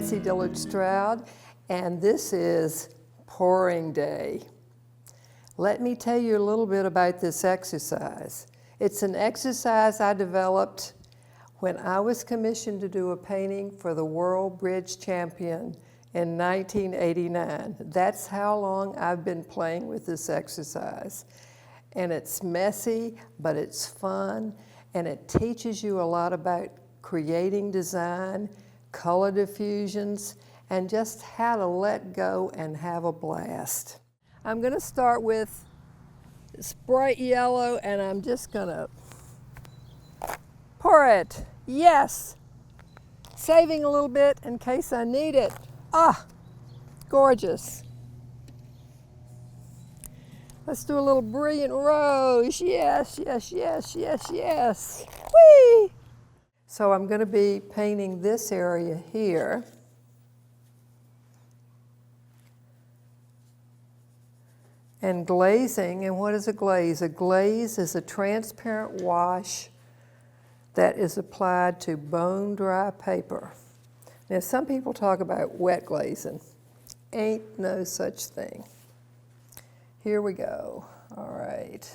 Betsy Dillard Stroud, and this is pouring day. Let me tell you a little bit about this exercise. It's an exercise I developed when I was commissioned to do a painting for the World Bridge Champion in 1989. That's how long I've been playing with this exercise. And it's messy, but it's fun, and it teaches you a lot about creating design, color diffusions, and just how to let go and have a blast. I'm gonna start with this bright yellow, and I'm just gonna pour it. Yes! Saving a little bit in case I need it. Ah, gorgeous. Let's do a little brilliant rose. Yes, yes, yes, yes, yes. Whee! So I'm going to be painting this area here. And glazing, and what is a glaze? A glaze is a transparent wash that is applied to bone dry paper. Now some people talk about wet glazing. Ain't no such thing. Here we go. All right.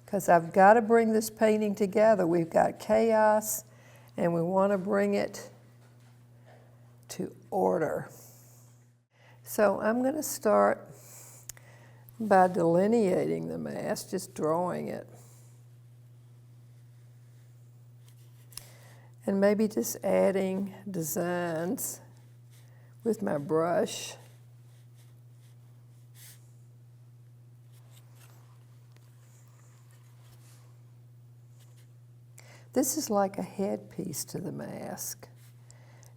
Because I've got to bring this painting together. We've got chaos, and we want to bring it to order. So I'm going to start by delineating the mask, just drawing it. And maybe just adding designs with my brush. This is like a headpiece to the mask.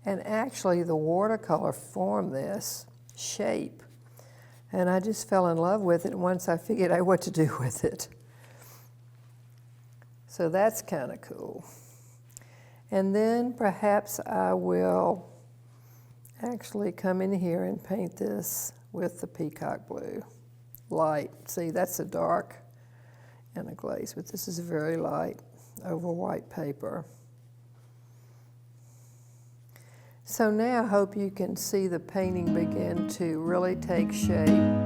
And actually the watercolor formed this shape. And I just fell in love with it once I figured out what to do with it. So that's kind of cool. And then perhaps I will actually come in here and paint this with the peacock blue. Light. See, that's a dark and a glaze, but this is very light over white paper. So now I hope you can see the painting begin to really take shape.